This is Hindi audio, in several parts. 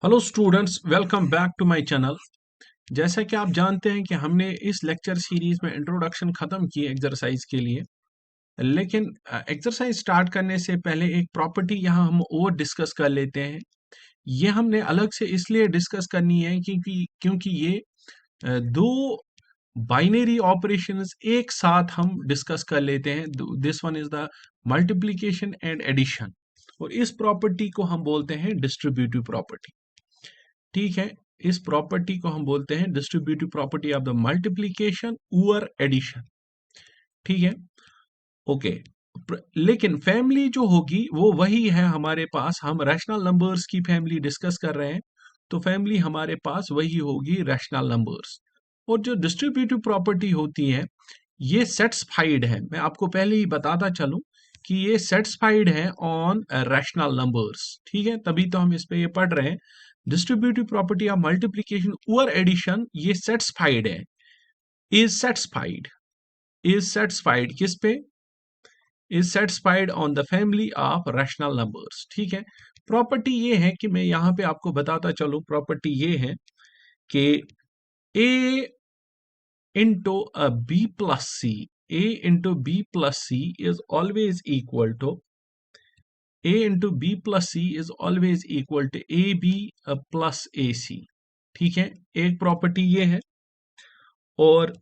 Hello students, welcome back to my channel. जैसा कि आप जानते हैं कि हमने इस लेक्चर सीरीज में इंट्रोडक्शन खत्म की एक्सरसाइज के लिए, लेकिन एक्सरसाइज स्टार्ट करने से पहले एक प्रॉपर्टी यहाँ हम और डिस्कस कर लेते हैं। ये हमने अलग से इसलिए डिस्कस करनी है क्योंकि ये दो बाइनरी ऑपरेशंस एक साथ हम डिस्कस कर लेते हैं। This one is the multiplication and addition, और इस प्रॉपर्टी को हम बोलते हैं डिस्ट्रीब्यूटिव प्रॉपर्टी। ठीक है, इस प्रॉपर्टी को हम बोलते हैं distributive property of the multiplication और एडिशन। ठीक है, ओके। लेकिन फैमिली जो होगी वो वही है हमारे पास, हम रैशनल नंबर्स की फैमिली डिस्कस कर रहे हैं, तो फैमिली हमारे पास वही होगी रैशनल नंबर्स। और जो डिस्ट्रीब्यूटिव प्रॉपर्टी होती है ये सेटिस्फाइड है, मैं आपको पहले ही बताता चलूं कि ये सेटिस्फाइड है ऑन रैशनल नंबर्स। ठीक है, तभी तो हम इस पे ये पढ़ रहे हैं। डिस्ट्रीब्यूटिव प्रॉपर्टी ऑफ मल्टीप्लिकेशन और एडिशन ये सेटिस्फाइड है, इज सेटिस्फाइड, इज सेटिस्फाइड किस पे? Is satisfied on the family of rational numbers. ठीक है, प्रॉपर्टी ये है कि मैं यहाँ पे आपको बताता चलूं, प्रॉपर्टी ये है कि a into a b plus c, a into b plus c is always equal to a into b plus c is always equal to ab plus ac। ठीक है, एक प्रॉपर्टी ये है, और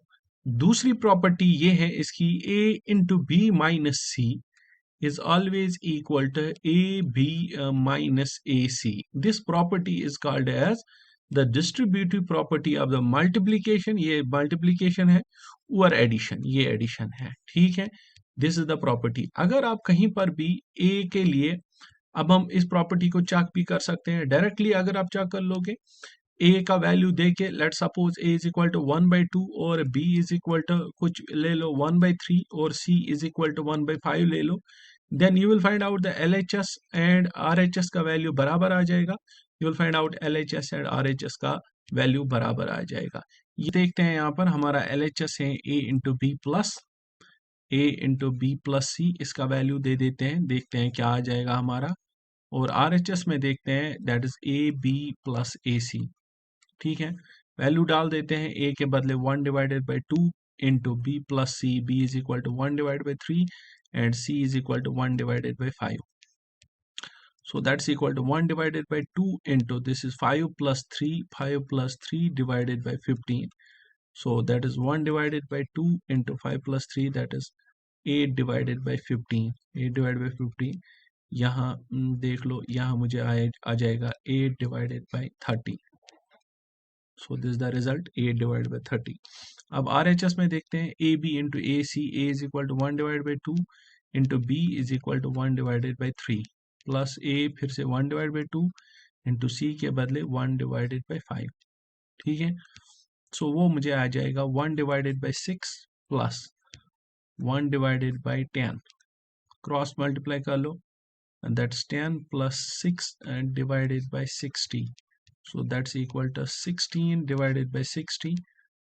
दूसरी प्रॉपर्टी ये है इसकी, a into b minus c is always equal to ab minus ac। this property is called as the distributive property of the multiplication, ये multiplication है, और addition, ये addition है। ठीक है, this is the property। अगर आप कहीं पर भी a के लिए, अब हम इस प्रॉपर्टी को चेक भी कर सकते हैं डायरेक्टली। अगर आप चेक कर लोगे a का वैल्यू दे के, let suppose a is equal to 1/2 और b इज इक्वल टू कुछ ले लो 1/3 और c इज इक्वल टू 1/5 ले लो, then you will find out the LHS and RHS का वैल्यू बराबर आ जाएगा। You will find out LHS and RHS का वैल्यू बराबर आ जाएगा। ये देखते हैं यहाँ पर हमारा LHS है a इंटू बी प्लस सी, इसका वैल्यू दे देते हैं, देखते हैं क्या आ जाएगा हमारा। और RHS में देखते हैं that is AB plus AC। ठीक है, वैल्यू डाल देते हैं, a के बदले 1/2 into B plus C, B is equal to 1/3 and c is equal to 1/5। So that's equal to 1/2 into, this is 5 plus 3, 5 plus 3 divided by 15। So that is 1/2 into 5 plus 3, that is 8 divided by 15। 8 divided by 15, यहाँ देख लो, यहाँ मुझे आ जाएगा 8 divided by 30। So this is the result, 8 divided by 30। अब RHS में देखते हैं, AB into AC, A is equal to 1/2 into B is equal to 1/3 plus A फिर से 1/2 into C के बदले 1/5। ठीक है, सो वो मुझे आ जाएगा 1/6 प्लस 1/10। क्रॉस मल्टीप्लाई कर लो, and that's 10 plus 6 and divided by 60। So that's equal to 16 divided by 60।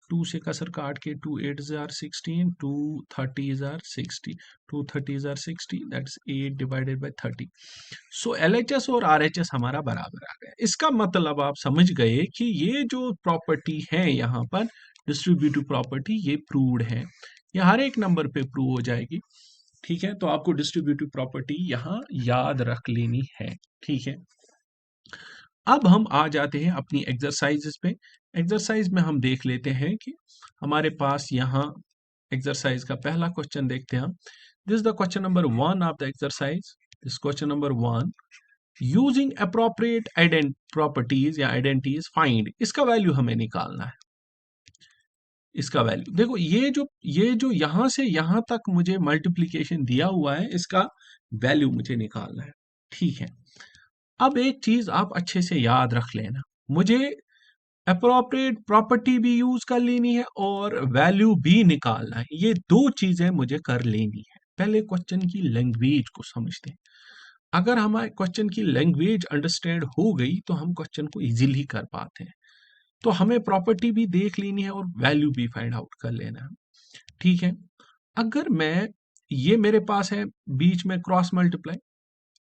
2 से कसर काट के 2 8s are 16, 2 30s are 60, 2 30s are 60, that's 8 divided by 30। So LHS और RHS हमारा बराबर आ गया। इसका मतलब आप समझ गए कि ये जो प्रॉपर्टी है यहाँ पर डिस्ट्रीब्यूटिव प्रॉपर्टी, ये प्रूव्ड है, ये हर एक नंबर पे प्रूव हो जाएगी। ठीक है, तो आपको डिस्ट्रीब्यूटिव प्रॉपर्टी यहाँ याद रख लेनी है। ठीक है, अब हम आ जाते हैं अपनी एक्सरसाइजेस पे। एक्सरसाइज में हम देख लेते हैं कि हमारे पास यहाँ एक्सरसाइज का पहला क्वेश्चन देखते हैं हम। This the question number 1 of the exercise. This question number 1, using appropriate properties या आइडेंटिटीज फाइंड, इसका वैल्यू हमें निकालना है। इसका वैल्यू देखो, ये जो यहां से यहां तक मुझे मल्टीप्लीकेशन दिया हुआ है, इसका वैल्यू मुझे निकालना है। ठीक है, अब एक चीज आप अच्छे से याद रख लेना, मुझे अप्रोप्रिएट प्रॉपर्टी भी यूज कर लेनी है और वैल्यू भी निकालना है। ये दो चीजें मुझे कर लेनी है। पहले क्वेश्चन की लैंग्वेज को समझते हैं। अगर हमारे क्वेश्चन की लैंग्वेज अंडरस्टैंड हो गई तो हम क्वेश्चन को इजीली कर पाते हैं। तो हमें प्रॉपर्टी भी देख लेनी है और वैल्यू भी फाइंड आउट कर लेना है। ठीक है, अगर मैं, ये मेरे पास है बीच में क्रॉस मल्टीप्लाई,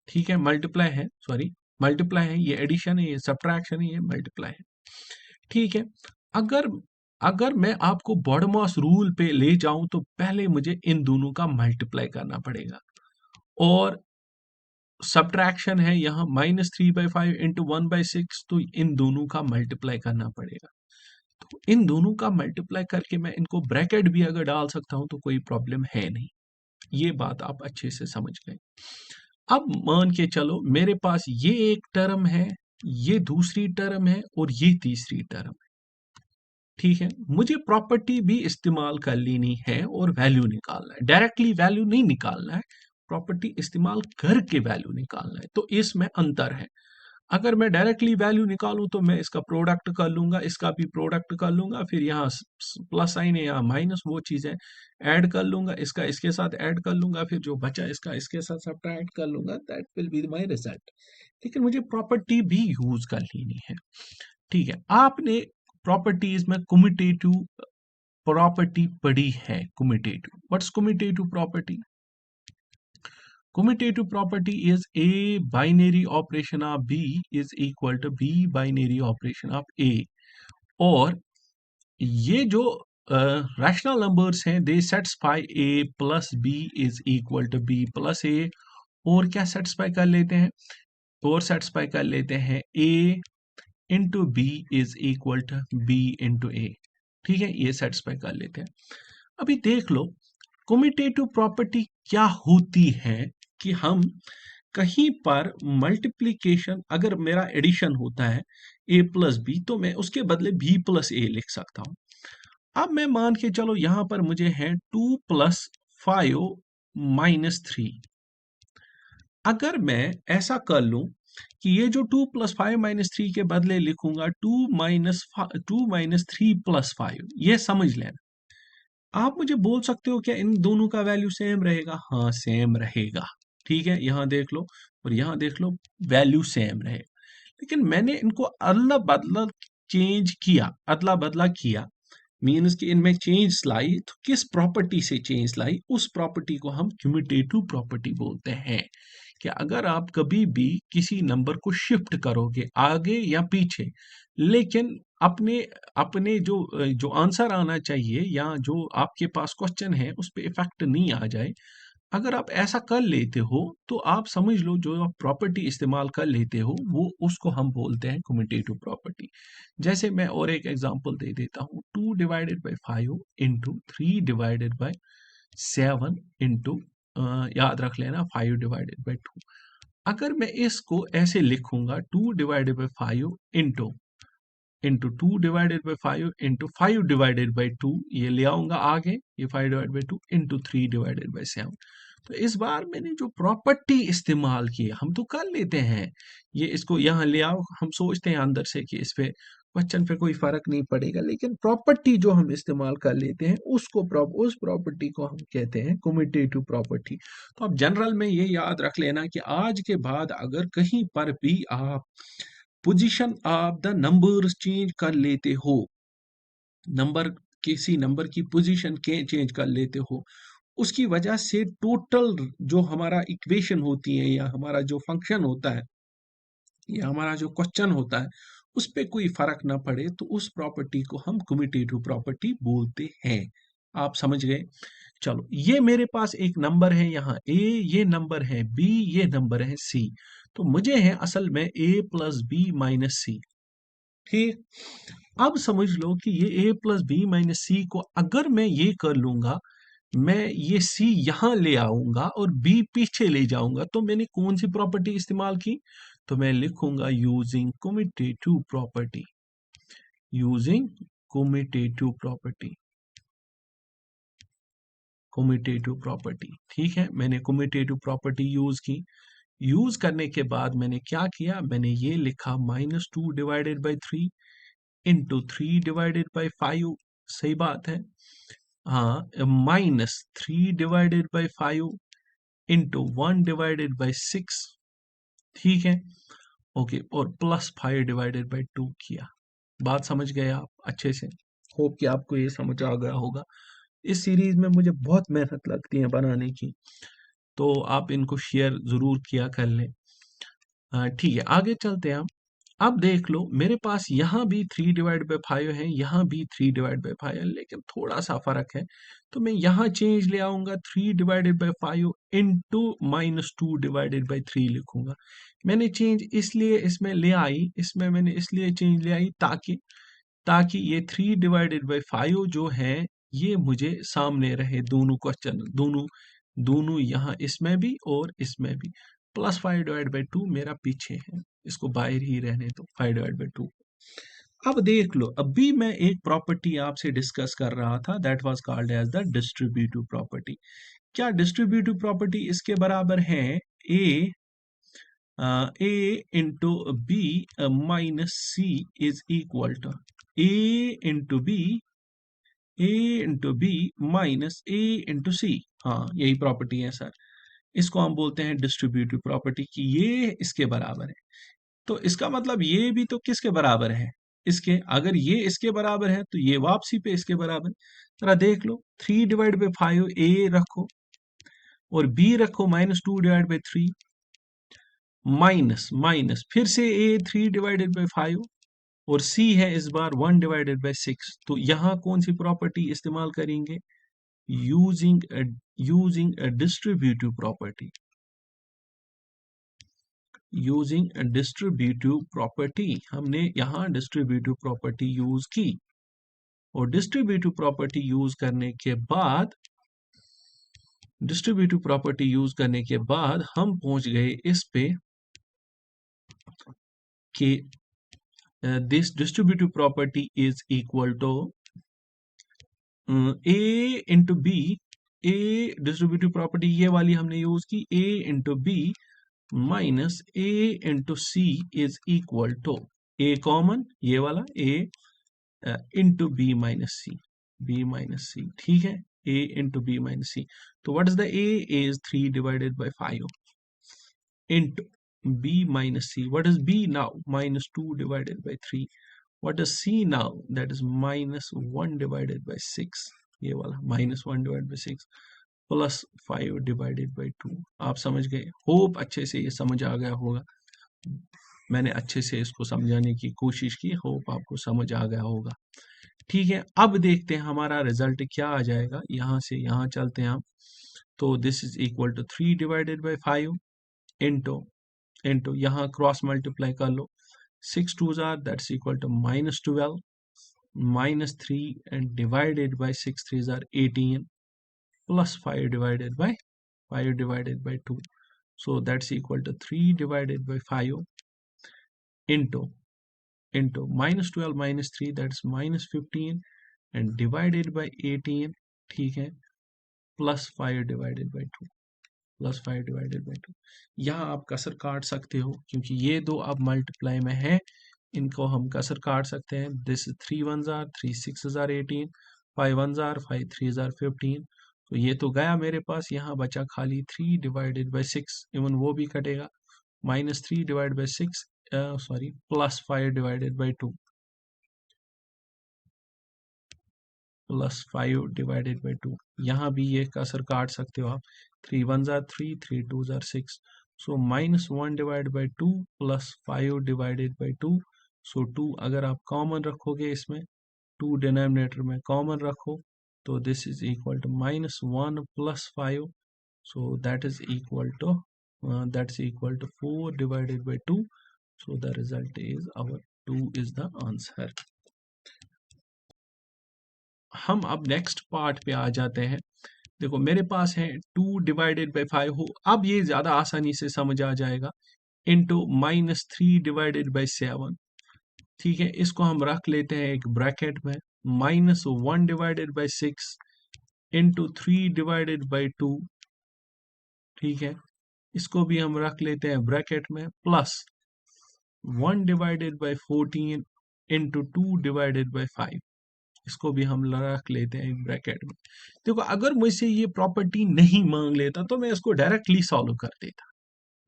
ठीक है, मल्टीप्लाई है, सॉरी, मल्टीप्लाई है, ये एडिशन है, ये सब्ट्रैक्शन है, ये मल्टीप्लाई है। ठीक है। अगर अगर मैं आपको बॉडमॉस रूल पे ले जाऊं तो पहले मुझे इन दोनों का मल्टीप्लाई करना पड़ेगा, और सब्ट्रैक्शन है यहाँ -3/5 इंटू 1/6, तो इन दोनों का मल्टीप्लाई करना पड़ेगा। तो इन दोनों का मल्टीप्लाई करके मैं इनको ब्रैकेट भी अगर डाल सकता हूं तो कोई प्रॉब्लम है नहीं। ये बात आप अच्छे से समझ गए। अब मान के चलो मेरे पास ये एक टर्म है, ये दूसरी टर्म है, और ये तीसरी टर्म है। ठीक है, मुझे प्रॉपर्टी भी इस्तेमाल कर लेनी है और वैल्यू निकालना है। डायरेक्टली वैल्यू नहीं निकालना है, प्रॉपर्टी इस्तेमाल करके वैल्यू निकालना है। तो इसमें अंतर है। अगर मैं डायरेक्टली वैल्यू निकालूं तो मैं इसका प्रोडक्ट कर लूंगा, इसका भी प्रोडक्ट कर लूंगा, फिर यहाँ प्लस साइन है या माइनस, वो चीजें ऐड कर लूंगा, इसका इसके साथ ऐड कर लूंगा, फिर जो बचा इसका इसके साथ सब्ट्रैक्ट कर लूंगा, that will be my result. लेकिन मुझे प्रॉपर्टी भी यूज कर लेनी है। ठीक है, आपने प्रॉपर्टीज में कम्यूटेटिव प्रॉपर्टी पढ़ी है। Commutative, what's commutative property? Commutative property is A binary operation of B is equal to B binary operation of A। और ये जो रैशनल नंबर्स हैं, they satisfy A plus B is equal to B plus A। और क्या सेटिस्फाई कर लेते हैं? और सेटिस्फाई कर लेते हैं A into B is equal to B into A। ठीक है, ये सेटिस्फाई कर लेते हैं। अभी देख लो कम्यूटेटिव प्रॉपर्टी क्या होती है, कि हम कहीं पर मल्टीप्लीकेशन, अगर मेरा एडिशन होता है a प्लस बी, तो मैं उसके बदले b प्लस ए लिख सकता हूं। अब मैं मान के चलो यहां पर मुझे है 2 + 5 - 3। अगर मैं ऐसा कर लूं कि ये जो 2 + 5 - 3 के बदले लिखूंगा 2 - 3 + 5, ये समझ लेना। आप मुझे बोल सकते हो क्या इन दोनों का वैल्यू सेम रहेगा? हाँ, सेम रहेगा। ठीक है, यहां देख लो और यहां देख लो, वैल्यू सेम रहेगा। लेकिन मैंने इनको अदला बदला चेंज किया, अदला बदला किया, मीन्स कि इनमें चेंज लाई। तो किस प्रॉपर्टी से चेंज लाई? उस प्रॉपर्टी को हम क्यूमुटेटिव प्रॉपर्टी बोलते हैं। कि अगर आप कभी भी किसी नंबर को शिफ्ट करोगे आगे या पीछे, लेकिन अपने अपने जो आंसर आना चाहिए या जो आपके पास क्वेश्चन है उस पर इफेक्ट नहीं आ जाए, अगर आप ऐसा कर लेते हो तो आप समझ लो जो आप प्रॉपर्टी इस्तेमाल कर लेते हो वो उसको हम बोलते हैं कम्यूटेटिव प्रॉपर्टी। जैसे मैं और एक एग्जांपल दे देता हूँ, 2/5 इंटू 3/7 इंटू, याद रख लेना 5/2। अगर मैं इसको ऐसे लिखूंगा 2/5 इंटू 2/5 इंटू 5/2, ये ले आऊंगा आगे, ये 5/2 इंटू 3/7। तो इस बार मैंने जो प्रॉपर्टी इस्तेमाल की, हम तो कर लेते हैं ये, इसको यहाँ ले आओ, हम सोचते हैं अंदर से कि इस पे क्वेश्चन पे कोई फर्क नहीं पड़ेगा, लेकिन प्रॉपर्टी जो हम इस्तेमाल कर लेते हैं उसको उस प्रॉपर्टी को हम कहते हैं कम्यूटेटिव प्रॉपर्टी। तो अब जनरल में ये याद रख लेना कि आज के बाद अगर कहीं पर भी आप position of the numbers change कर लेते हो, नंबर किसी नंबर की पोजीशन के चेंज कर लेते हो, उसकी वजह से टोटल जो हमारा इक्वेशन होती है या हमारा जो फंक्शन होता है या हमारा जो क्वेश्चन होता है उस पे कोई फर्क ना पड़े, तो उस प्रॉपर्टी को हम कम्यूटेटिव प्रॉपर्टी बोलते हैं। आप समझ गए? चलो, ये मेरे पास एक नंबर है यहाँ ए, ये नंबर है बी, ये नंबर है सी। तो मुझे है असल में a plus B minus C. ठीक, अब समझ लो कि ये a प्लस बी माइनस सी को अगर मैं ये कर लूंगा, मैं ये c यहां ले आऊंगा और b पीछे ले जाऊंगा, तो मैंने कौन सी प्रॉपर्टी इस्तेमाल की? तो मैं लिखूंगा using commutative property, using commutative property, commutative property. ठीक है, मैंने कम्यूटेटिव प्रॉपर्टी यूज की। यूज करने के बाद मैंने क्या किया? मैंने ये लिखा -2/3 इंटू 3/5। सही बात है, हाँ, -3/5 इंटू 1/6। ठीक है, ओके, और +5/2 किया। बात समझ गए आप अच्छे से? होप कि आपको ये समझ आ गया होगा। इस सीरीज में मुझे बहुत मेहनत लगती है बनाने की, तो आप इनको शेयर जरूर किया कर लें। ठीक है, आगे चलते हैं हम। अब देख लो मेरे पास यहाँ भी 3/5 है, यहाँ भी 3/5 है, लेकिन थोड़ा सा फर्क है। तो मैं यहाँ चेंज ले आऊंगा, 3/5 इंटू -2/3 लिखूंगा। मैंने चेंज इसलिए इसमें ले आई, इसमें मैंने इसलिए चेंज ले आई ताकि ताकि ये 3/5 जो है ये मुझे सामने रहे, दोनों क्वेश्चन, दोनों दोनों यहाँ इसमें भी और इसमें भी। +5/2 मेरा पीछे है, इसको बाहर ही रहने दो 5/2। अब देख लो, अभी मैं एक प्रॉपर्टी आपसे डिस्कस कर रहा था, that was called as the distributive property. क्या डिस्ट्रीब्यूटिव प्रॉपर्टी इसके बराबर है? ए a into b minus c is equal to a into b a into b minus a into c। हाँ, यही प्रॉपर्टी है सर। इसको हम बोलते हैं डिस्ट्रीब्यूटिव प्रॉपर्टी की ये इसके बराबर है। तो इसका मतलब ये भी तो किसके बराबर है? इसके। अगर ये इसके बराबर है तो ये वापसी पे इसके बराबर। जरा देख लो, 3/5 ए रखो और बी रखो -2/3, माइनस माइनस फिर से ए 3/5 और सी है इस बार 1/6। तो यहां कौन सी प्रॉपर्टी इस्तेमाल करेंगे? Using a distributive property. Using distributive property, हमने यहाँ डिस्ट्रीब्यूटिव प्रॉपर्टी यूज की। और डिस्ट्रीब्यूटिव प्रॉपर्टी यूज करने के बाद हम पहुंच गए इस पे कि this distributive property is equal to A into B. A distributive property ये वाली हमने यूज की, A into B minus A into C is equal to A common, ये वाला A into B minus C. ठीक है, A into B minus C. तो what is the A? Is 3/5 into b minus c. What is b now? -2/3. What is c now? That is -1/6. ये वाला -1/6 प्लस 5/2। आप समझ गए? होप अच्छे से ये समझ आ गया होगा। मैंने अच्छे से इसको समझाने की कोशिश की, होप आपको समझ आ गया होगा। ठीक है, अब देखते हैं हमारा रिजल्ट क्या आ जाएगा। यहाँ से यहाँ चलते हैं हम। तो this is equal to 3/5 into यहाँ क्रॉस मल्टीप्लाई कर लो, 6 2s are that's equal to -12 -3 and divided by 6 3s are 18 plus 5/2, so that's equal to 3/5 into -12 -3 that's -15 and divided by 18। ठीक है, प्लस 5/2 यहाँ आप कसर काट सकते हो क्योंकि ये दो अब मल्टीप्लाई में है, इनको हम कसर काट सकते हैं। This 3 1s are 3 6s are 18, 5 1s are 5 3s are 15। तो ये तो गया मेरे पास, यहाँ बचा खाली 3/6, इवन वो भी कटेगा। -3/6 सॉरी प्लस 5/2 यहाँ भी ये कसर काट सकते हो आप। 3 1s are 3 3 2s are 6, so -1/2 plus 5/2। सो 2 अगर आप कॉमन रखोगे, इसमें 2 डिनोमिनेटर में कॉमन रखो, तो this is equal to -1 plus 5, so that is equal to 4/2। so the result is our 2 is the answer। हम अब नेक्स्ट पार्ट पे आ जाते हैं। देखो मेरे पास है 2/5 हो, अब ये ज्यादा आसानी से समझ आ जाएगा, इंटू -3/7। ठीक है, इसको हम रख लेते हैं एक ब्रैकेट में, -1/6 इंटू 3/2। ठीक है, इसको भी हम रख लेते हैं ब्रैकेट में, प्लस 1/14 इंटू 2/5। इसको भी हम रख लेते हैं ब्रैकेट में। देखो अगर मुझसे ये प्रॉपर्टी नहीं मांग लेता तो मैं इसको डायरेक्टली सॉल्व कर देता।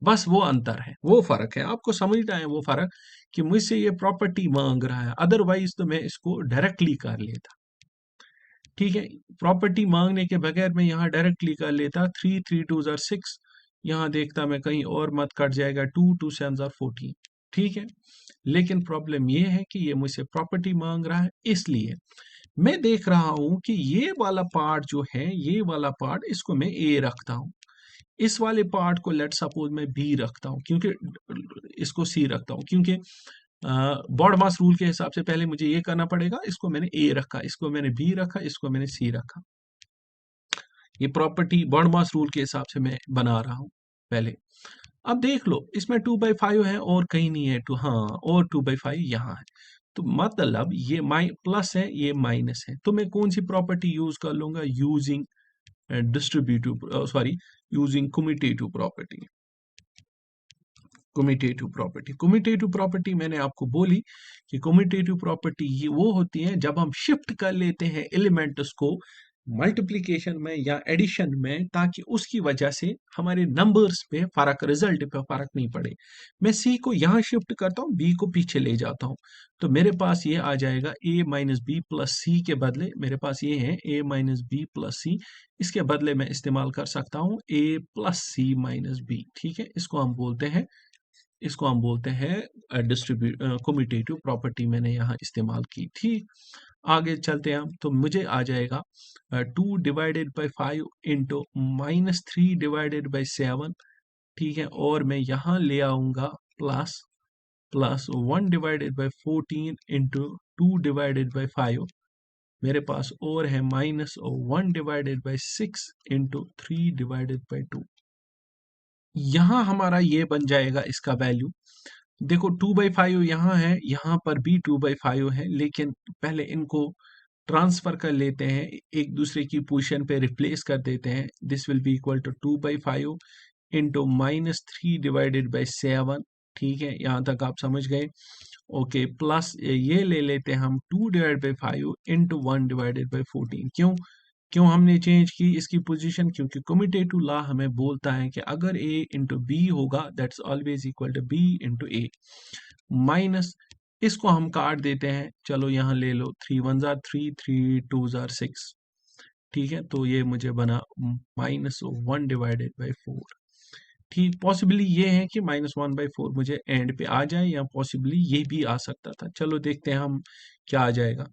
बस वो अंतर है, वो फर्क है, आपको समझना है वो फर्क कि मुझसे ये प्रॉपर्टी मांग रहा है, अदरवाइज तो मैं इसको डायरेक्टली कर लेता। ठीक है, प्रॉपर्टी मांगने के बगैर मैं यहाँ डायरेक्टली कर लेता। 3 3 2s are 6, यहाँ देखता मैं कहीं और मत कट जाएगा, 2 2 7 14, ठीक है। लेकिन प्रॉब्लम ये है कि ये मुझसे प्रॉपर्टी मांग रहा है, इसलिए मैं देख रहा हूं कि ये वाला पार्ट जो है, ये वाला पार्ट इसको मैं ए रखता हूं, इस वाले पार्ट को लेट सपोज मैं बी रखता हूं, क्योंकि इसको सी रखता हूं, क्योंकि बॉड मास रूल के हिसाब से पहले मुझे ये करना पड़ेगा। इसको मैंने ए रखा, इसको मैंने बी रखा, इसको मैंने सी रखा। ये प्रॉपर्टी बॉड मास रूल के हिसाब से मैं बना रहा हूं पहले। अब देख लो, इसमें 2/5 है और कहीं नहीं है, टू, हाँ, और 2/5 यहाँ है। तो मतलब ये प्लस है, ये माइनस है, तो मैं कौन सी प्रॉपर्टी यूज कर लूंगा? Using distributive, sorry, using commutative property. Commutative property मैंने आपको बोली कि कम्यूटेटिव प्रॉपर्टी ये वो होती है जब हम शिफ्ट कर लेते हैं एलिमेंट्स को मल्टीप्लिकेशन में या एडिशन में, ताकि उसकी वजह से हमारे नंबर्स पे फर्क, रिजल्ट पे फर्क नहीं पड़े। मैं सी को यहाँ शिफ्ट करता हूँ, बी को पीछे ले जाता हूँ, तो मेरे पास ये आ जाएगा a minus B plus C के बदले मेरे पास ये है a minus B plus C. इसके बदले मैं इस्तेमाल कर सकता हूँ a plus C minus B, ठीक है। इसको हम बोलते हैं कम्यूटेटिव प्रॉपर्टी, मैंने यहाँ इस्तेमाल की थी। आगे चलते हैं हम, तो मुझे आ जाएगा 2/5 इंटू -3/7, ठीक है। और मैं यहाँ ले आऊंगा प्लस 1/14 इंटू 2/5। मेरे पास और है -1/6 इंटू 3/2। यहाँ हमारा ये बन जाएगा इसका वैल्यू। देखो 2/5 यहाँ है, यहाँ पर भी 2/5 है, लेकिन पहले इनको ट्रांसफर कर लेते हैं, एक दूसरे की पोजीशन पे रिप्लेस कर देते हैं। This will be equal to 2/5 into -3/7, ठीक है। यहाँ तक आप समझ गए? ओके, प्लस ये ले लेते हैं हम 2/5 इंटू 1/14। क्यों क्यों हमने चेंज की इसकी पोजीशन? क्योंकि कम्यूटेटिव लॉ हमें बोलता है कि अगर a इंटू बी होगा, that's always equal to b into A, minus इसको हम काट देते हैं। चलो यहाँ ले लो, 3 1 जार 3, 3 2 जार 6, ठीक है। तो ये मुझे बना -1/4। ठीक, पॉसिबली ये है कि -1/4 मुझे एंड पे आ जाए, या पॉसिबली ये भी आ सकता था। चलो देखते हैं हम क्या आ जाएगा।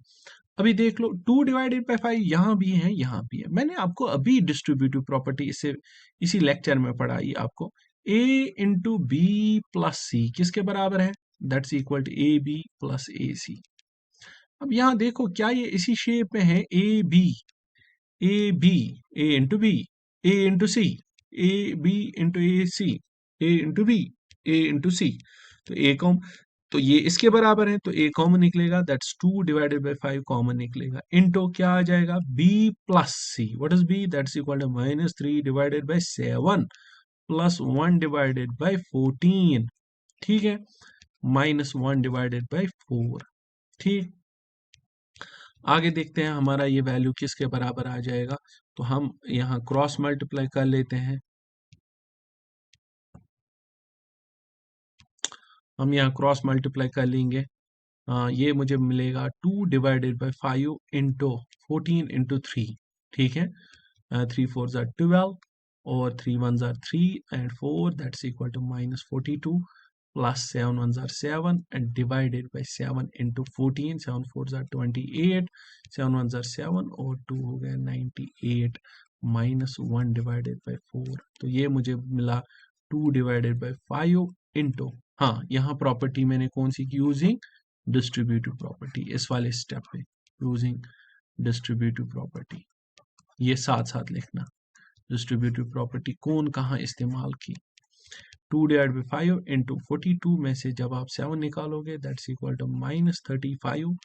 अभी देख लो, 2/5 यहाँ भी है, यहाँ भी है। मैंने आपको अभी डिस्ट्रीब्यूटिव प्रॉपर्टी इससे इसी लेक्चर में पढ़ाई आपको। a into B plus C किसके बराबर है? That's equal to A B plus A C. अब यहाँ देखो, क्या ये इसी शेप में है? A B, A into B, A into C, A B into A C, A into B, A into C. तो ए कॉम, तो ये इसके बराबर है, तो ए कॉमन निकलेगा, दैट्स 2/5 कॉमन निकलेगा। इनटू क्या आ जाएगा? b plus C. What is b? That's equal to -3/7 plus 1/14, ठीक है, -1/4, ठीक। आगे देखते हैं हमारा ये वैल्यू किसके बराबर आ जाएगा। तो हम यहाँ क्रॉस मल्टीप्लाई कर लेते हैं। हम यहाँ क्रॉस मल्टीप्लाई कर लेंगे। ये मुझे मिलेगा 2/5 इंटू 14 इंटू 3, ठीक है। 3 4 ज़ार 12 और 3 1 ज़ार 3 and 4, that's equal to -42 plus 7 1 ज़ार 7 एंड डिवाइडेड बाई 7 इंटू 14, 7 4 ज़ार 28, 7 1 ज़ार 7 और 2 हो गया 98 -1/4। तो ये मुझे मिला 2/5 इंटू, हाँ, यहाँ प्रॉपर्टी मैंने कौन सी की? Using distributive property. इस वाले स्टेप पे यूजिंग डिस्ट्रीब्यूटिव प्रॉपर्टी, ये साथ साथ लिखना। डिस्ट्रीब्यूटिव प्रॉपर्टी कौन कहाँ इस्तेमाल की? 2/5 इंटू 42 में से जब आप 7 निकालोगे, that's equal to -35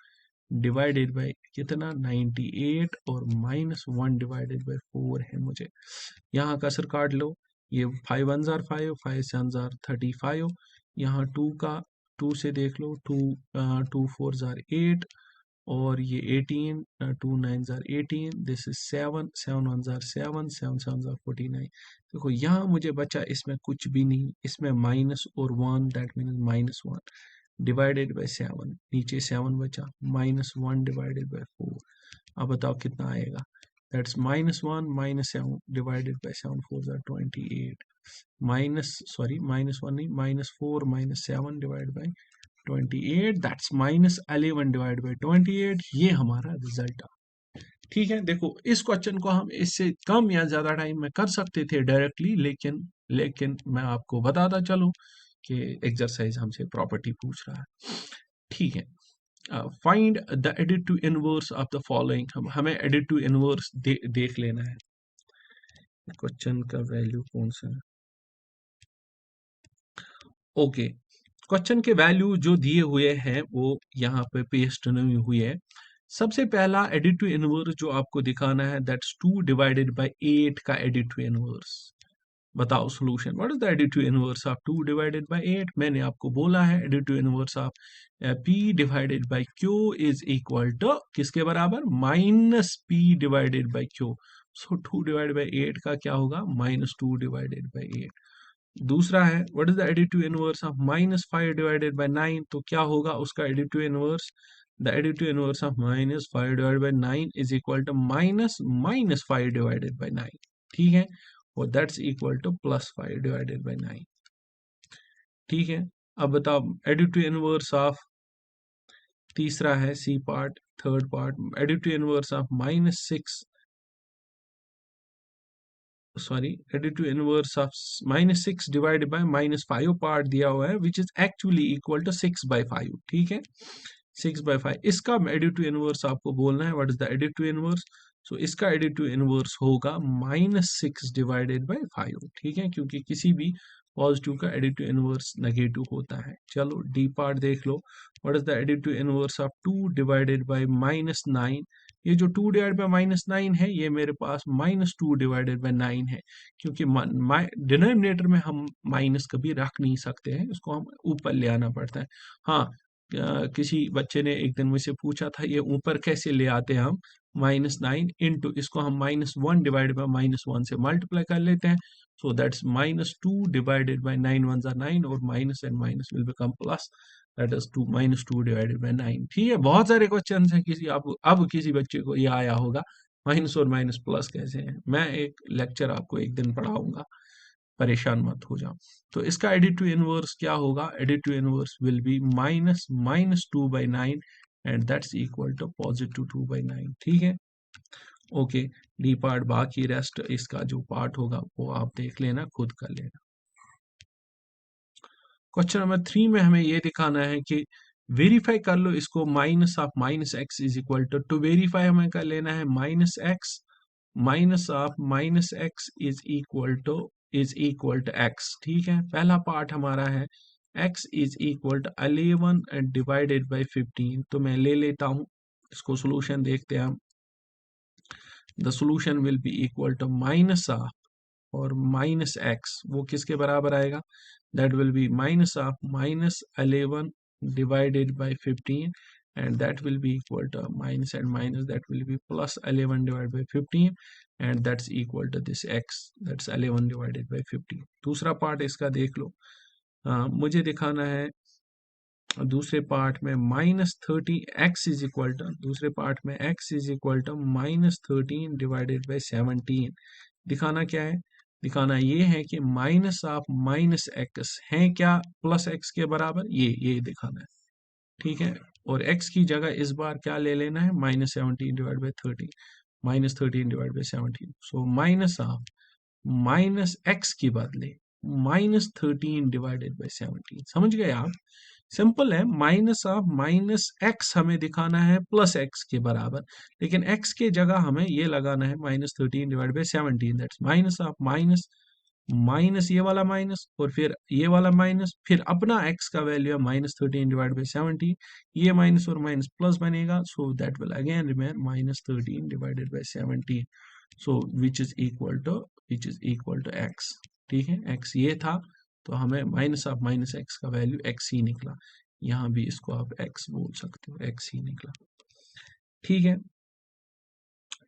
divided by कितना? 98 और -1/4 है मुझे। यहाँ कसर काट लो, ये 5 1 ज़ार 5, 5 7 ज़ार 35, यहाँ 2 से देख लो, 2 4 ज़ार 8 और ये 18, 2 9 ज़ार 18, दिस इज 7, 7 1 ज़ार 7, 7 7 ज़ार 49। देखो यहाँ मुझे बचा इसमें कुछ भी नहीं, इसमें माइनस और 1, दैट मीन्स -1 डिवाइडेड बाई 7, नीचे 7 बचा, -1/4। अब बताओ कितना आएगा? दैट्स -1 -7 डिवाइडेड बाय 7 4 ज़ा 28 -1 नहीं -4 -7 divide by 28 that's -11 divide by 28 ये हमारा रिजल्ट आ। ठीक है, देखो इस क्वेश्चन को हम इससे कम या ज्यादा टाइम में कर सकते थे डायरेक्टली, लेकिन मैं आपको बताता चलूं कि एक्सरसाइज हमसे प्रॉपर्टी पूछ रहा है। ठीक है, find the additive inverse of the following. हमें एडिटिव इनवर्स देख लेना है। क्वेश्चन का वैल्यू कौन सा है? ओके, क्वेश्चन के वैल्यू जो दिए हुए हैं वो यहाँ पे पेस्ट नहीं हुई है। सबसे पहला एडिटिव इनवर्स जो आपको दिखाना है दैट्स 2 डिवाइडेड बाय 8 का एडिटिव इनवर्स। बताओ solution, what is the additive inverse of 2 divided by 8? मैंने आपको बोला है additive inverse of P divided by Q is equal to किसके बराबर? Minus P divided by Q। So 2 divided by 8 का क्या होगा? -2 डिवाइडेड बाय 8। दूसरा है what is the additive inverse of -5 divided by 9? तो क्या होगा उसका additive inverse? The additive inverse of -5 divided by 9 is equal to -5 divided by 9। ठीक है, और that's equal to +5 divided by 9। ठीक है, अब बताओ एडिटिव इनवर्स ऑफ, तीसरा है C part, third part, additive inverse of additive inverse of -6 divided by -5 part दिया हुआ है which is actually equal to 6/5। ठीक है, 6/5 इसका एडिटिव इनवर्स आपको बोलना है। What is the additive inverse? So इसका एडिटिव इनवर्स होगा -6 डिवाइडेड बाय 5। ठीक है, क्योंकि किसी भी पॉजिटिव का एडिटिव इनवर्स नेगेटिव होता है। चलो डी पार्ट देख लो। What is the additive inverse of 2 divided by -9? ये जो 2 डिवाइडेड बाय -9 है ये मेरे पास -2 डिवाइडेड बाय 9 है, क्योंकि डिनोमिनेटर में हम माइनस कभी रख नहीं सकते हैं, इसको हम ऊपर ले आना पड़ता है। हाँ, किसी बच्चे ने एक दिन मुझसे पूछा था ये ऊपर कैसे ले आते हैं हम? -9 इंटू इसको हम -1 डिवाइड बाय -1 से मल्टीप्लाई कर लेते हैं। सो दैट्स -2 डिवाइडेड बाय 9 1 जा 9 और minus and minus will become plus, that is -2 divided by 9। ठीक है, बहुत सारे क्वेश्चन हैं, किसी अब किसी बच्चे को ये आया होगा माइनस और माइनस प्लस कैसे हैं। मैं एक लेक्चर आपको एक दिन पढ़ाऊंगा, परेशान मत हो जाओ। तो इसका एडिटिव इनवर्स क्या होगा? Additive inverse will be -2/9 and that's equal to +2/9। ठीक है, ओके। डी पार्ट बाकी रेस्ट इसका जो पार्ट होगा वो आप देख लेना, खुद कर लेना। क्वेश्चन नंबर 3 में हमें ये दिखाना है कि वेरीफाई कर लो इसको, -(-x is equal to verify हमें कर लेना है -x -(-x is equal to x। ठीक है, पहला पार्ट हमारा है x is equal to 11 divided by 15। तो मैं ले लेता हूं इसको, सोल्यूशन देखते हैं हम। The solution will be equal to -(-) और -x वो किसके बराबर आएगा? That will be -(-) divided by 15 and that will be equal to minus and minus, that will be +11 divided by 15 and that's equal to this x, that's 11 divided by 15। दूसरा पार्ट इसका देख लो। मुझे दिखाना है दूसरे पार्ट में -13 x इज इक्वल टू, दूसरे पार्ट में x is equal to -13 divided by 17। दिखाना क्या है? दिखाना ये है कि -(-x) है क्या +x के बराबर, ये दिखाना है। ठीक है, और x की जगह इस बार क्या ले लेना है? -17 divide by 13, -13 divide by 17। So -(-x) के बदले -13 डिवाइडेड बाय 17। समझ गए आप? सिंपल है, -(-x) हमें दिखाना है +x के बराबर, लेकिन x के जगह हमें ये लगाना है -13 divide by 17। That's minus minus ये वाला माइनस और फिर ये वाला माइनस, फिर अपना x का वैल्यू है -13 डिवाइड बाय 17। ये माइनस और माइनस प्लस बनेगा, so that will again remain -13 divided by 17। So which is equal to x। ठीक है, x ये था, तो हमें -(-x) का वैल्यू x ही निकला। यहाँ भी इसको आप x बोल सकते हो, x ही निकला। ठीक है,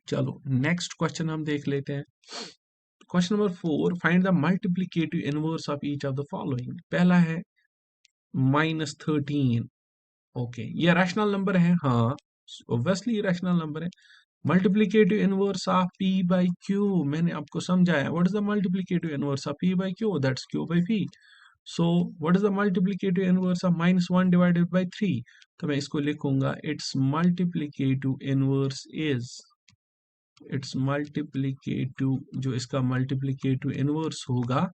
चलो नेक्स्ट क्वेश्चन हम देख लेते हैं। Question number 4, find the multiplicative inverse of each of the following. पहला है -13। ओके, ये रैशनल नंबर है, हाँ ऑब्वियसली रैशनल नंबर है। Multiplicative inverse of p by q मैंने आपको समझाया. What is the multiplicative inverse of p by q? That's q by p. So what is the multiplicative inverse of -1 divided by 3? तो मैं इसको लिखूंगा, it's multiplicative inverse is, it's multiplicative, जो इसका मल्टीप्लीकेटिव इनवर्स होगा,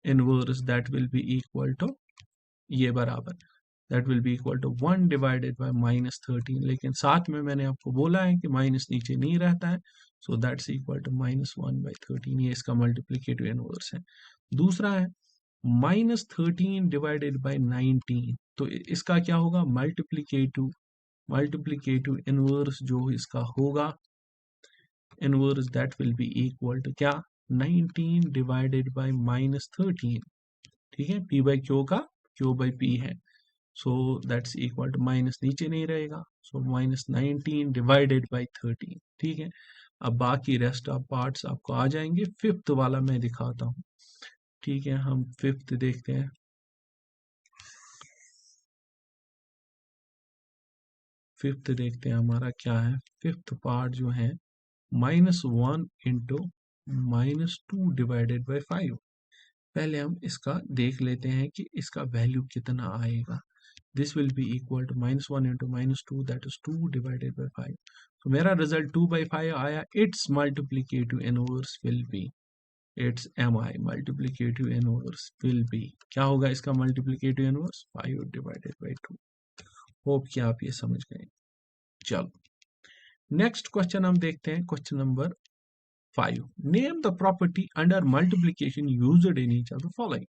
inverse that will be equal to, ये बराबर, that will be equal to 1 divided by -13. लेकिन साथ में मैंने आपको बोला है कि माइनस नीचे नहीं रहता है, सो दैट्स इक्वल टू -1/13. ये इसका मल्टीप्लीकेटिव इनवर्स है. दूसरा है -13 डिवाइडेड बाय 19. तो इसका क्या होगा? मल्टीप्लीकेटिव, मल्टीप्लीकेटिव इनवर्स जो इसका होगा, inverse that will be equal to क्या? 19 डिवाइडेड बाय -13. ठीक है, p बाई क्यू का q बाई p है, so that's equal to, minus नीचे नहीं रहेगा, सो -19 डिवाइडेड बाई 13. ठीक है, अब बाकी रेस्ट ऑफ पार्ट्स आपको आ जाएंगे. फिफ्थ वाला मैं दिखाता हूँ. ठीक है, हम फिफ्थ देखते हैं. फिफ्थ देखते हैं हमारा क्या है. फिफ्थ पार्ट जो है, -1 इंटू -2 डिवाइडेड बाई 5. पहले हम इसका देख लेते हैं कि इसका वैल्यू कितना आएगा. This will be equal to -1 into -2, that is 2 divided by 5. तो मेरा रिजल्ट 2/5 आया. Its multiplicative inverse will be, its mi multiplicative inverse will be, क्या होगा इसका multiplicative inverse? 5 divided by 2. Hope कि आप ये समझ गए. चलो नेक्स्ट क्वेश्चन हम देखते हैं. Question number 5. Name the property under multiplication used in each of the following.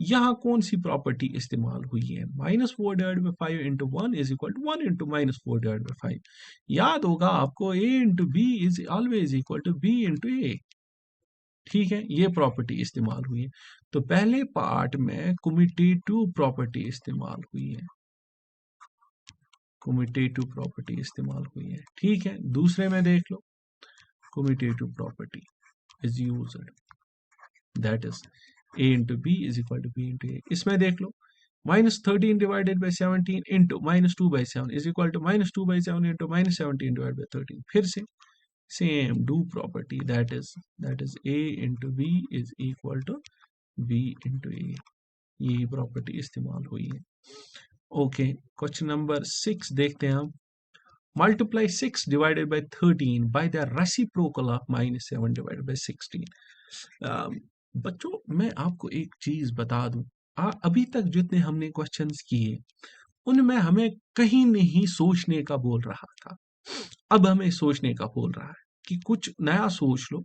यहाँ कौन सी प्रॉपर्टी इस्तेमाल हुई है? -4 divide by 5 into 1 is equal to 1 into -4 divide by 5. याद होगा आपको, a into B is always equal to b into A. ठीक है, ये प्रॉपर्टी इस्तेमाल हुई है. तो पहले पार्ट में कम्यूटेटिव प्रॉपर्टी इस्तेमाल हुई है, कम्यूटेटिव प्रॉपर्टी इस्तेमाल हुई है. ठीक है, दूसरे में देख लो, commutative property is used, that is a into B is equal to b into A. इसमें देख लो, -13 divided by 17 into -2/7 is equal to -2/7 into -17 divide by 13. फिर से same do property, that is a into B is equal to b into A. यही प्रॉपर्टी इस्तेमाल हुई है. ओके, क्वेश्चन नंबर 6 देखते हैं हम. Multiply 6 divided by 13 by the reciprocal of -7 divided by 16. बच्चों मैं आपको एक चीज बता दूं, अभी तक जितने हमने क्वेश्चंस किए उनमें हमें कहीं नहीं सोचने का बोल रहा था. अब हमें सोचने का बोल रहा है कि कुछ नया सोच लो,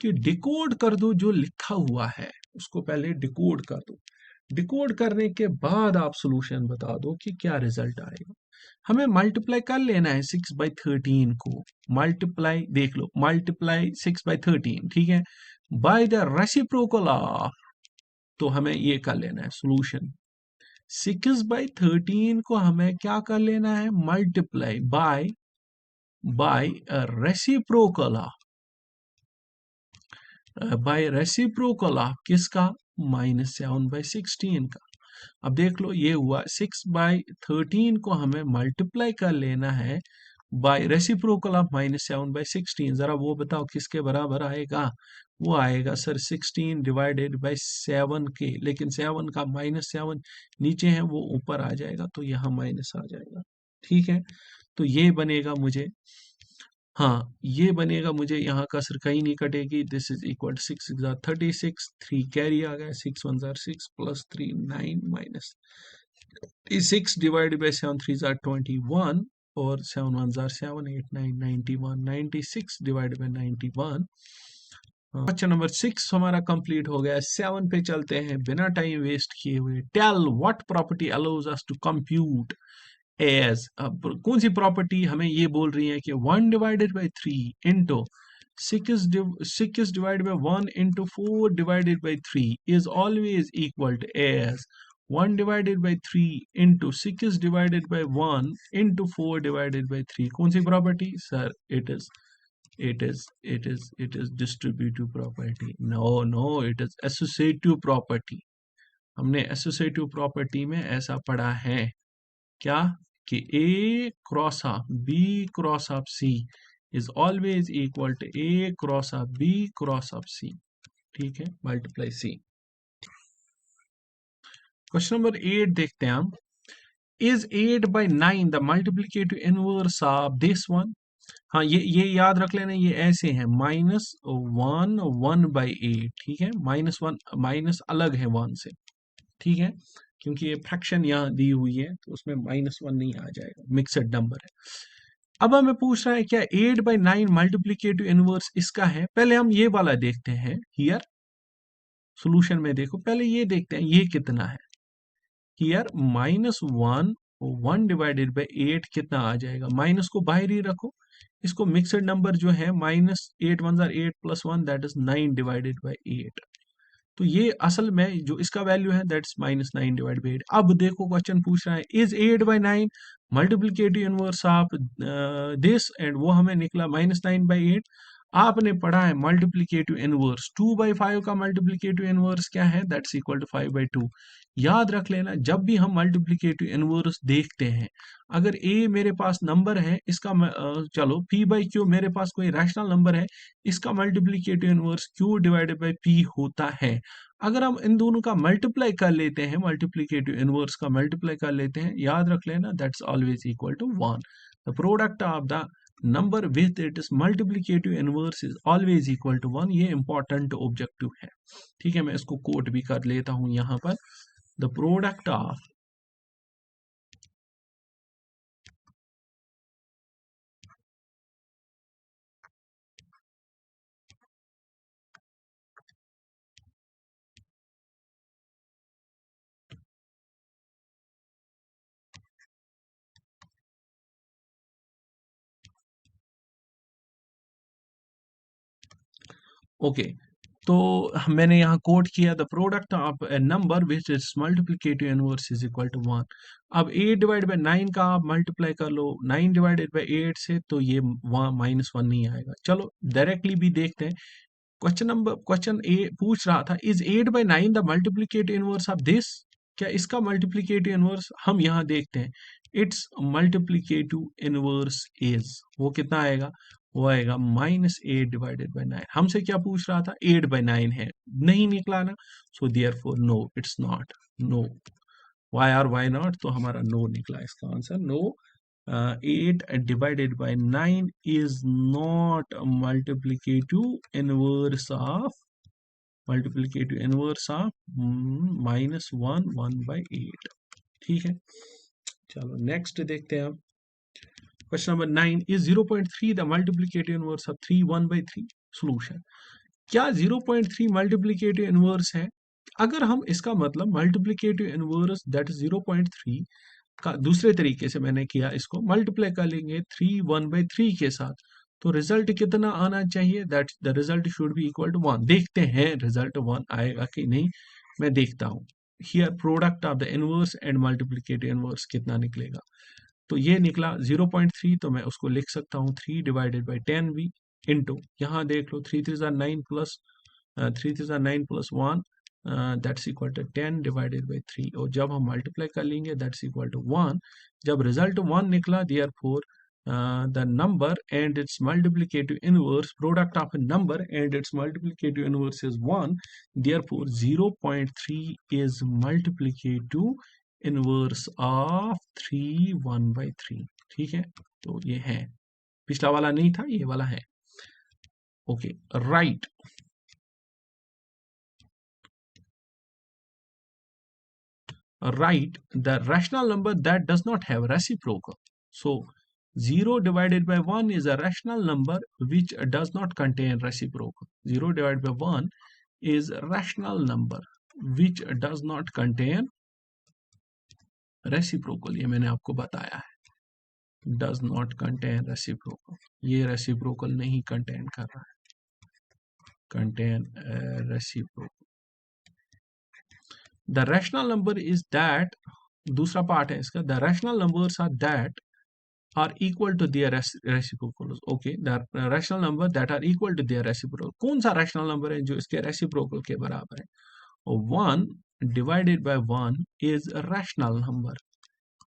कि डिकोड कर दो जो लिखा हुआ है, उसको पहले डिकोड कर दो. डिकोड करने के बाद आप सॉल्यूशन बता दो कि क्या रिजल्ट आएगा. हमें मल्टीप्लाई कर लेना है 6/13 को. मल्टीप्लाई देख लो, मल्टीप्लाई 6/13, ठीक है, बाय द रेसिप्रोकल ऑफ, तो हमें ये कर लेना है सॉल्यूशन. 6/13 को हमें क्या कर लेना है? Multiply by reciprocal of, by reciprocal of किसका? -7/16 का. अब देख लो, ये हुआ 6/13 को हमें मल्टीप्लाई कर लेना है बाय रेसिप्रोकल ऑफ -7/16. जरा वो बताओ किसके बराबर आएगा? वो आएगा सर 16 डिवाइडेड बाय 7 के, लेकिन 7 का -7 नीचे है, वो ऊपर आ जाएगा, तो यहाँ माइनस आ जाएगा. ठीक है, तो ये बनेगा मुझे, हाँ ये बनेगा मुझे, यहाँ कसर कहीं नहीं कटेगी. दिस इज इक्वल 6 36, 3 कैरी आ गया, 6 1 6 प्लस 3 9 माइनस 6 डिवाइडेड बाय 7 3 21, और 7 1 7 8 9 91, 96 डिवाइडेड बाय 91. क्वेश्चन नंबर 6 हमारा कंप्लीट हो गया. 7 पे चलते हैं बिना टाइम वेस्ट किए हुए. Tell what property allows us to compute as, कौन सी प्रॉपर्टी हमें ये बोल रही है कि 1 divided by 3 into 6 divided by 1 into 4 divided by 3 is always equal to as 1 divided by 3 into 6 divided by 1 into 4 divided by 3. कौन सी property sir? it is distributive property. No, it is associative property. हमने associative property में ऐसा पढ़ा है. क्या? कि A cross of B cross of C is always equal to A cross of B cross of C, ठीक है, मल्टीप्लाई C। क्वेश्चन नंबर 8 देखते हैं हम। Is 8 by 9 the multiplicative inverse of this one? हाँ, ये याद रख लेना, ये ऐसे है -1 1/8, ठीक है, -1 माइनस अलग है 1 से, ठीक है, क्योंकि ये फ्रैक्शन यहाँ दी हुई है तो उसमें -1 नहीं आ जाएगा, मिक्सड नंबर है। अब हमें पूछ रहा है क्या 8 by 9 मल्टीप्लीकेटिव इनवर्स इसका है? पहले हम ये वाला देखते हैं, हियर सॉल्यूशन में देखो, पहले ये देखते हैं ये कितना है। हियर -1 1 डिवाइडेड बाई 8 कितना आ जाएगा? माइनस को बाहर ही रखो, इसको मिक्सड नंबर जो है -8 1 8 + 1 दैट इज 9 डिवाइडेड बाई 8। तो ये असल में जो इसका वैल्यू है दैट्स -9 डिवाइड बाई 8। अब देखो क्वेश्चन पूछ रहा है is 8 by 9 multiplicative inverse of this, and वो हमें निकला -9/8। आपने पढ़ा है मल्टीप्लीकेटिव इनवर्स 2/5 का मल्टीप्लीकेटिव इनवर्स क्या है? That's equal to 5/2। याद रख लेना, जब भी हम मल्टीप्लीकेटिव इनवर्स देखते हैं, अगर a मेरे पास नंबर है, इसका चलो p/q मेरे पास कोई रैशनल नंबर है, इसका multiplicative inverse q divided by p होता है। अगर हम इन दोनों का मल्टीप्लाई कर लेते हैं, मल्टीप्लीकेटिव इनवर्स का मल्टीप्लाई कर लेते हैं, याद रख लेना that's always equal to 1। The product of the number with it is multiplicative inverse is always equal to 1। ये इंपॉर्टेंट ऑब्जेक्टिव है, ठीक है, मैं इसको कोट भी कर लेता हूं यहाँ पर। द प्रोडक्ट ऑफ ओके, तो मैंने यहाँ कोट किया the product of a number which is multiplicative inverse is equal to 1। अब 8 डिवाइड बाई 9 का आप मल्टीप्लाई कर लो 9 डिवाइडेड बाई 8 से, तो ये -1 नहीं आएगा। चलो डायरेक्टली भी देखते हैं। क्वेश्चन ए पूछ रहा था is 8 by 9 the multiplicative inverse of this? क्या इसका मल्टीप्लीकेटिव इनवर्स? हम यहाँ देखते हैं, इट्स मल्टीप्लीकेटिव इनवर्स इज, वो कितना आएगा? वो आएगा -8 डिवाइडेड बाई 9। हमसे क्या पूछ रहा था? 8 by 9 है, नहीं निकला ना, so therefore no, it's not, no. Why are why not? तो हमारा नो निकला इसका answer, no. 8 divided by 9 is not a multiplicative inverse of -1 1/8, ठीक है। चलो नेक्स्ट देखते हैं। अब question number 9 is 0.3 the multiplicative inverse of 3 1/3? Solution. क्या 0.3 मल्टीप्लीकेटिव इनवर्स है? अगर हम इसका मतलब मल्टीप्लीकेटिव इनवर्स दैट इज 0.3 का दूसरे तरीके से मैंने किया, इसको मल्टीप्लाई कर लेंगे 3 1/3 के साथ, तो रिजल्ट कितना आना चाहिए? That the result should be equal to 1। देखते हैं रिजल्ट 1 आएगा कि नहीं, मैं देखता हूँ। Here product of the inverse and multiplicative inverse कितना निकलेगा? तो ये निकला 0.3, तो मैं उसको लिख सकता हूँ 3 डिवाइडेड बाई 10 भी इंटू, यहाँ देख लो 3 3 9 plus 3 3 9 plus 1 that's equal to 10 divided by 3, और जब हम मल्टीप्लाई कर लेंगे दैट्स इक्वल टू 1। जब रिजल्ट 1 निकला, therefore the number and it's multiplicative inverse, product of a number and it's multiplicative inverse is 1, therefore 0.3 is multiplicative inverse of 3 1/3, ठीक है। तो ये है, पिछला वाला नहीं था, ये वाला है। Okay, right. Write the rational number that does not have reciprocal. So 0 divided by 1 is a rational number which does not contain reciprocal. 0 divided by 1 is a rational number which does not contain reciprocal. ये मैंने आपको बताया है, does not contain reciprocal. ये reciprocal नहीं contain कर रहा है, contain reciprocal. The rational number is that, दूसरा पार्ट है इसका, the rational numbers are that are equal to their reciprocals. Okay, the rational number that are equal to their reciprocal. कौन सा rational number है जो इसके reciprocal के बराबर है? 1 divided by 1 is a rational number.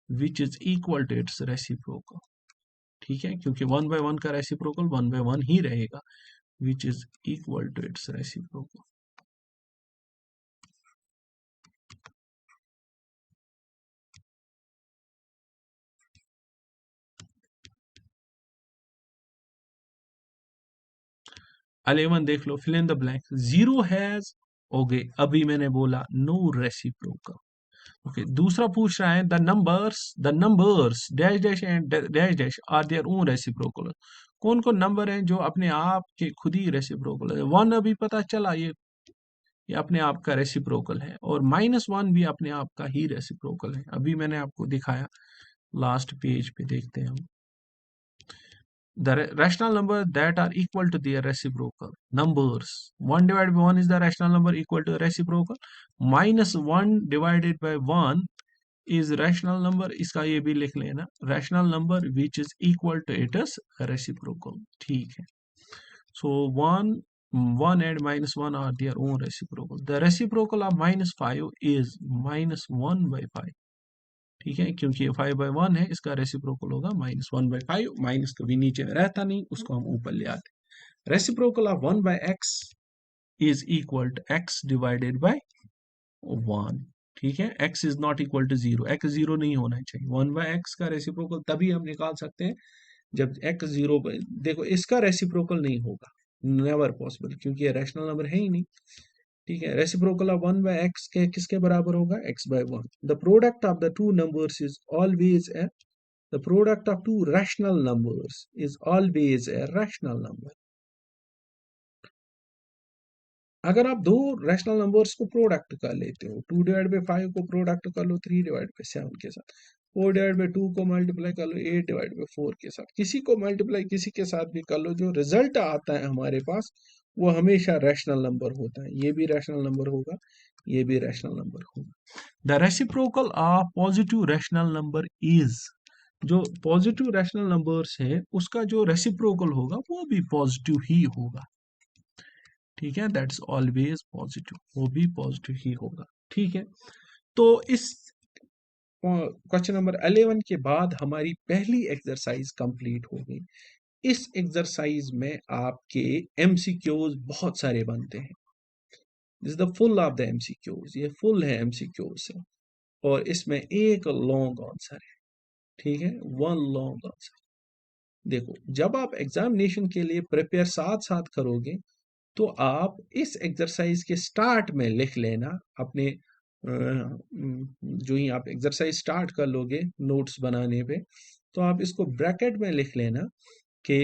Which is equal to its reciprocal. ठीक है, क्योंकि 1/1 का रेसिप्रोकल 1/1 ही रहेगा, which is equal to its reciprocal. Eleven देख लो, fill in the blank, zero has, okay अभी मैंने बोला नो रेसिप्रोकल। ओके, दूसरा पूछ रहा है the numbers dash dash and dash dash are their own reciprocal. कौन कौन नंबर हैं जो अपने आप के खुद ही रेसिप्रोकल है। वन अभी पता चला, ये अपने आप का रेसिप्रोकल है, और -1 भी अपने आप का ही रेसिप्रोकल है, अभी मैंने आपको दिखाया। लास्ट पेज पे देखते हैं हम, the rational number that are equal to their reciprocal numbers, 1 divided by 1 is the rational number equal to the reciprocal, -1 divided by 1 is rational number, इसका ये भी लिख लेना, rational number which is equal to its reciprocal। ठीक है, so 1 and -1 are their own reciprocal, the reciprocal of -5 is -1/5। ठीक है, क्योंकि ये 5/1 है, इसका रेसिप्रोकल होगा -1/5, माइनस कभी नीचे रहता नहीं, उसको हम ऊपर ले आते। Reciprocal of 1/x is equal to x divided by 1। ठीक है, x is not equal to 0, x 0 नहीं होना चाहिए। 1/x का रेसिप्रोकल तभी हम निकाल सकते हैं जब x 0, देखो इसका रेसिप्रोकल नहीं होगा, नेवर पॉसिबल, क्योंकि ये रैशनल नंबर है ही नहीं। ठीक है, रेसिप्रोकल ऑफ 1/x के किसके बराबर होगा, x/1। The product of the two numbers is always a, the product of two rational numbers is always a rational number। अगर आप दो रैशनल नंबर्स को प्रोडक्ट कर लेते हो, 2/5 को प्रोडक्ट कर लो 3/7 के साथ, 4/2 को मल्टीप्लाई कर लो 8/4 के साथ, किसी को मल्टीप्लाई किसी के साथ भी कर लो, जो रिजल्ट आता है हमारे पास वो हमेशा रैशनल नंबर होता है। ये भी रैशनल नंबर होगा, ये भी रैशनल नंबर होगा। The reciprocal of positive rational number is, जो पॉजिटिव रैशनल नंबर्स है उसका जो रेसिप्रोकल होगा वो भी पॉजिटिव ही होगा। ठीक है, दैट्स ऑलवेज पॉजिटिव, वो भी पॉजिटिव ही होगा। ठीक है, तो इस क्वेश्चन नंबर 11 के बाद हमारी पहली एक्सरसाइज कंप्लीट हो गई। इस एक्सरसाइज में आपके एमसीक्यूज बहुत सारे बनते हैं। This is the full of the MCQs, ये फुल है एमसीक्यूज से, और इसमें एक लॉन्ग आंसर है। ठीक है, वन लॉन्ग आंसर। देखो, जब आप एग्जामिनेशन के लिए प्रिपेयर साथ साथ करोगे तो आप इस एक्सरसाइज के स्टार्ट में लिख लेना अपने, जो ही आप एक्सरसाइज स्टार्ट कर लोगे नोट्स बनाने पे, तो आप इसको ब्रैकेट में लिख लेना कि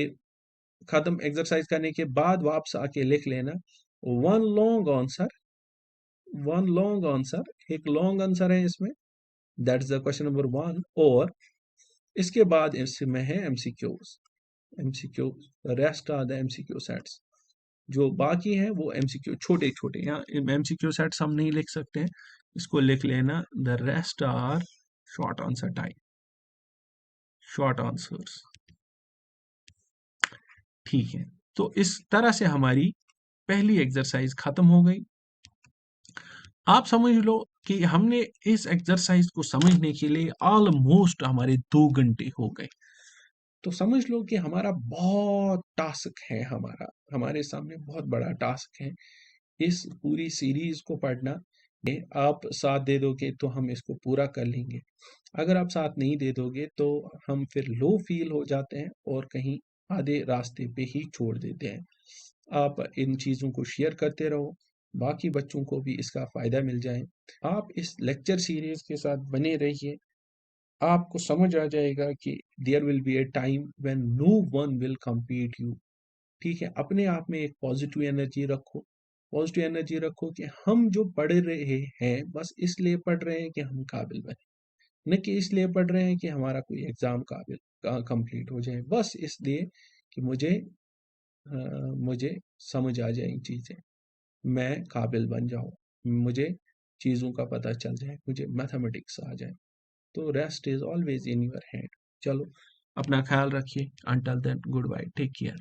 खत्म एक्सरसाइज करने के बाद वापस आके लिख लेना one long answer, one long answer, एक लॉन्ग आंसर है इसमें, that is the question number 1। और इसके बाद इसमें है MCQs, rest are the MCQ sets, जो बाकी हैं वो एमसीक्यू छोटे छोटे, यहाँ एमसीक्यू सेट्स हम नहीं लिख सकते हैं, इसको लिख लेना the rest are short answer type, short answers. ठीक है, तो इस तरह से हमारी पहली एक्सरसाइज खत्म हो गई। आप समझ लो कि हमने इस एक्सरसाइज को समझने के लिए ऑलमोस्ट हमारे 2 घंटे हो गए। तो समझ लो कि हमारा बहुत टास्क है, हमारे सामने बहुत बड़ा टास्क है इस पूरी सीरीज को पढ़ना। आप साथ दे दोगे तो हम इसको पूरा कर लेंगे, अगर आप साथ नहीं दे दोगे तो हम फिर लो फील हो जाते हैं और कहीं आधे रास्ते पे ही छोड़ देते हैं। आप इन चीज़ों को शेयर करते रहो, बाकी बच्चों को भी इसका फ़ायदा मिल जाए। आप इस लेक्चर सीरीज के साथ बने रहिए, आपको समझ आ जाएगा कि there will be a time when no one will compete you. ठीक है, अपने आप में एक पॉजिटिव एनर्जी रखो, पॉजिटिव एनर्जी रखो कि हम जो पढ़ रहे हैं बस इसलिए पढ़ रहे हैं कि हम काबिल बने, न कि इसलिए पढ़ रहे हैं कि हमारा कोई एग्जाम काबिल कंप्लीट हो जाए, बस इसलिए कि मुझे समझ आ जाए चीज़ें, मैं काबिल बन जाऊं, मुझे चीज़ों का पता चल जाए, मुझे मैथमेटिक्स आ जाए। तो rest is always in your hand. चलो, अपना ख्याल रखिए, until then good bye, take care.